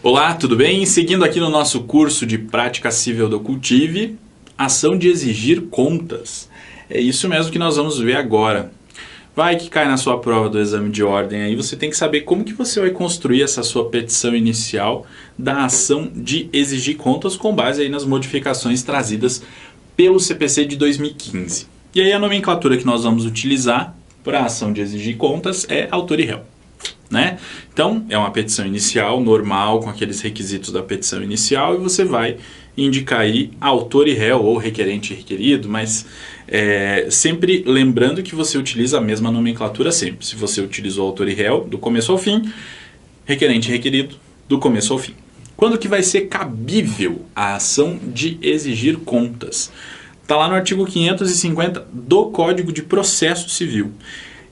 Olá, tudo bem? Seguindo aqui no nosso curso de Prática Civil do Cultive, ação de exigir contas. É isso mesmo que nós vamos ver agora. Vai que cai na sua prova do exame de ordem, aí você tem que saber como que você vai construir essa sua petição inicial da ação de exigir contas com base aí nas modificações trazidas pelo CPC de 2015. E aí a nomenclatura que nós vamos utilizar para a ação de exigir contas é autor e réu. Né? Então, é uma petição inicial, normal, com aqueles requisitos da petição inicial, e você vai indicar aí autor e réu, ou requerente e requerido, mas sempre lembrando que você utiliza a mesma nomenclatura sempre. Se você utilizou autor e réu, do começo ao fim, requerente e requerido, do começo ao fim. Quando que vai ser cabível a ação de exigir contas? Está lá no artigo 550 do Código de Processo Civil.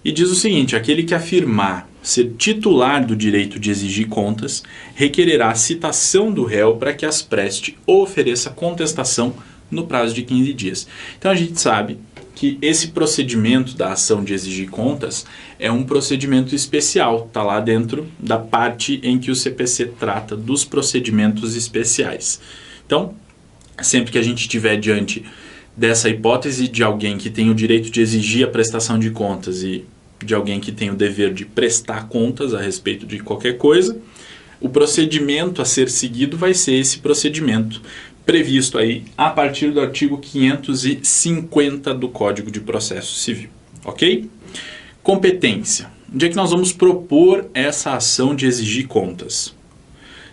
E diz o seguinte: aquele que afirmar ser titular do direito de exigir contas requererá a citação do réu para que as preste ou ofereça contestação no prazo de 15 dias. Então a gente sabe que esse procedimento da ação de exigir contas é um procedimento especial, está lá dentro da parte em que o CPC trata dos procedimentos especiais. Então, sempre que a gente estiver diante dessa hipótese de alguém que tem o direito de exigir a prestação de contas e de alguém que tem o dever de prestar contas a respeito de qualquer coisa, o procedimento a ser seguido vai ser esse procedimento previsto aí a partir do artigo 550 do Código de Processo Civil, ok? Competência. Onde é que nós vamos propor essa ação de exigir contas?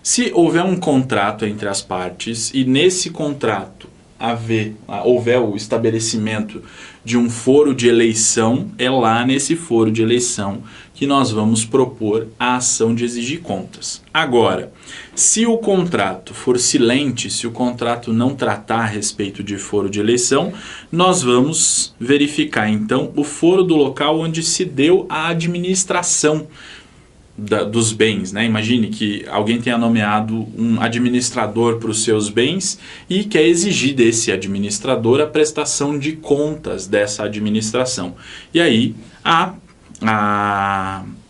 Se houver um contrato entre as partes e nesse contrato houver o estabelecimento de um foro de eleição, é lá nesse foro de eleição que nós vamos propor a ação de exigir contas. Agora, se o contrato for silente, se o contrato não tratar a respeito de foro de eleição, nós vamos verificar então o foro do local onde se deu a administração dos bens, né? Imagine que alguém tenha nomeado um administrador para os seus bens e quer exigir desse administrador a prestação de contas dessa administração. E aí a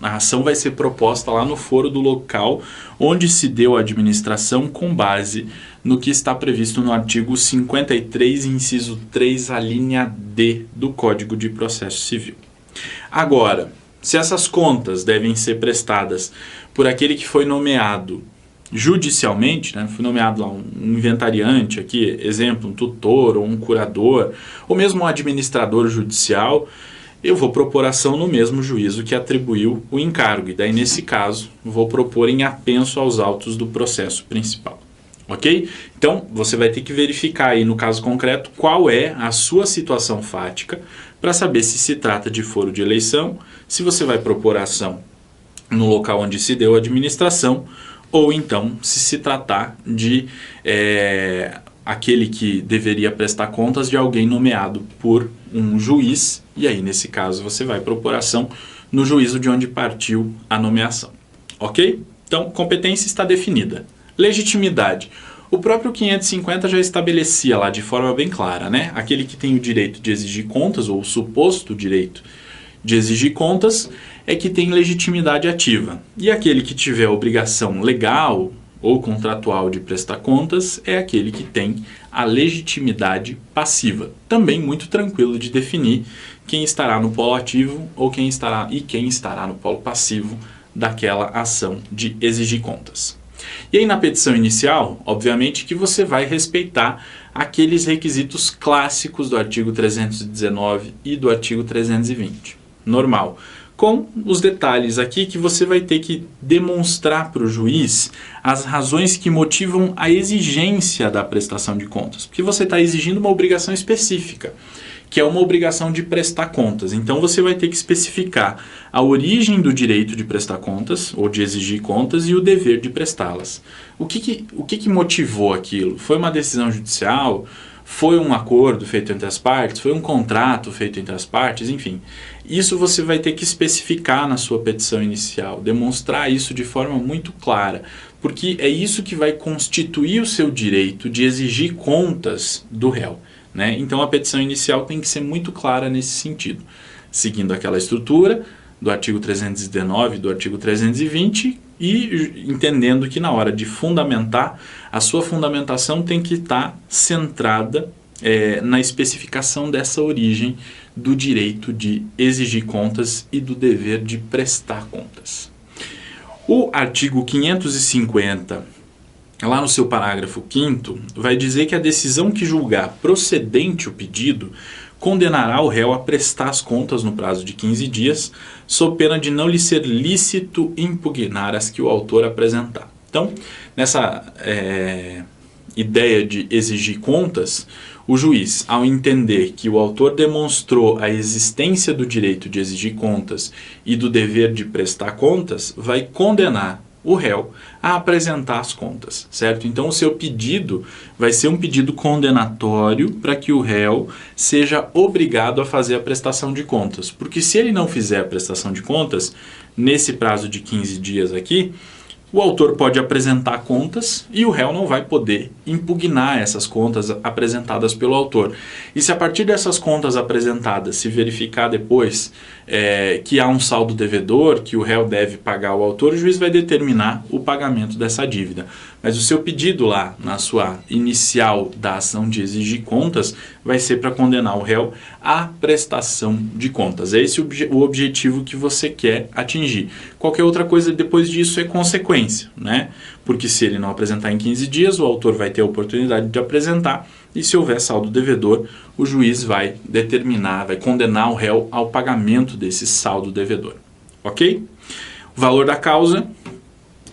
ação vai ser proposta lá no foro do local onde se deu a administração com base no que está previsto no artigo 53, inciso 3, a linha D do Código de Processo Civil. Agora, se essas contas devem ser prestadas por aquele que foi nomeado judicialmente, né, foi nomeado lá um inventariante, aqui, exemplo, um tutor ou um curador, ou mesmo um administrador judicial, eu vou propor ação no mesmo juízo que atribuiu o encargo. E daí, nesse caso, vou propor em apenso aos autos do processo principal. Ok? Então, você vai ter que verificar aí, no caso concreto, qual é a sua situação fática para saber se trata de foro de eleição, se você vai propor ação no local onde se deu a administração, ou então se tratar de aquele que deveria prestar contas de alguém nomeado por um juiz, e aí, nesse caso, você vai propor ação no juízo de onde partiu a nomeação. Ok? Então, competência está definida. Legitimidade. O próprio 550 já estabelecia lá de forma bem clara, né? Aquele que tem o direito de exigir contas, ou o suposto direito de exigir contas, é que tem legitimidade ativa. E aquele que tiver obrigação legal ou contratual de prestar contas é aquele que tem a legitimidade passiva. Também muito tranquilo de definir quem estará no polo ativo ou quem estará no polo passivo daquela ação de exigir contas. E aí na petição inicial, obviamente que você vai respeitar aqueles requisitos clássicos do artigo 319 e do artigo 320. Normal. Com os detalhes aqui que você vai ter que demonstrar para o juiz as razões que motivam a exigência da prestação de contas. Porque você está exigindo uma obrigação específica, que é uma obrigação de prestar contas. Então você vai ter que especificar a origem do direito de prestar contas, ou de exigir contas, e o dever de prestá-las. O que motivou aquilo? Foi uma decisão judicial? Foi um acordo feito entre as partes? Foi um contrato feito entre as partes? Enfim, isso você vai ter que especificar na sua petição inicial, demonstrar isso de forma muito clara, porque é isso que vai constituir o seu direito de exigir contas do réu. Né? Então a petição inicial tem que ser muito clara nesse sentido, seguindo aquela estrutura, do artigo 319 e do artigo 320 e entendendo que na hora de fundamentar, a sua fundamentação tem que estar centrada na especificação dessa origem do direito de exigir contas e do dever de prestar contas. O artigo 550, lá no seu parágrafo 5º, vai dizer que a decisão que julgar procedente o pedido condenará o réu a prestar as contas no prazo de 15 dias, sob pena de não lhe ser lícito impugnar as que o autor apresentar. Então, nessa ideia de exigir contas, o juiz, ao entender que o autor demonstrou a existência do direito de exigir contas e do dever de prestar contas, vai condenar o réu a apresentar as contas, certo? Então o seu pedido vai ser um pedido condenatório para que o réu seja obrigado a fazer a prestação de contas, porque se ele não fizer a prestação de contas, nesse prazo de 15 dias aqui, o autor pode apresentar contas e o réu não vai poder impugnar essas contas apresentadas pelo autor. E se a partir dessas contas apresentadas se verificar depois que há um saldo devedor, que o réu deve pagar ao autor, o juiz vai determinar o pagamento dessa dívida. Mas o seu pedido lá, na sua inicial da ação de exigir contas, vai ser para condenar o réu à prestação de contas. É esse o objetivo que você quer atingir. Qualquer outra coisa depois disso é consequência, né? Porque se ele não apresentar em 15 dias, o autor vai ter a oportunidade de apresentar, e se houver saldo devedor, o juiz vai determinar, vai condenar o réu ao pagamento desse saldo devedor. Ok? O valor da causa.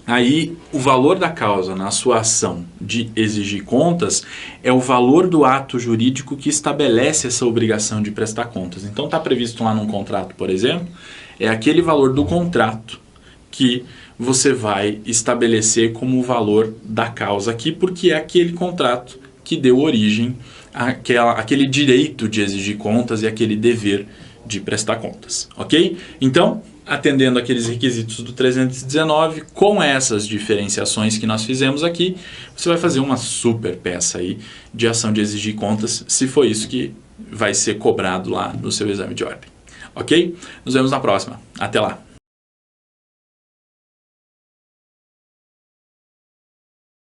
Aí, o valor da causa na sua ação de exigir contas é o valor do ato jurídico que estabelece essa obrigação de prestar contas. Então, está previsto lá num contrato, por exemplo, é aquele valor do contrato que você vai estabelecer como o valor da causa aqui, porque é aquele contrato que deu origem àquele direito de exigir contas e aquele dever de prestar contas, ok? Então, atendendo aqueles requisitos do 319, com essas diferenciações que nós fizemos aqui, você vai fazer uma super peça aí de ação de exigir contas, se for isso que vai ser cobrado lá no seu exame de ordem, ok? Nos vemos na próxima. Até lá!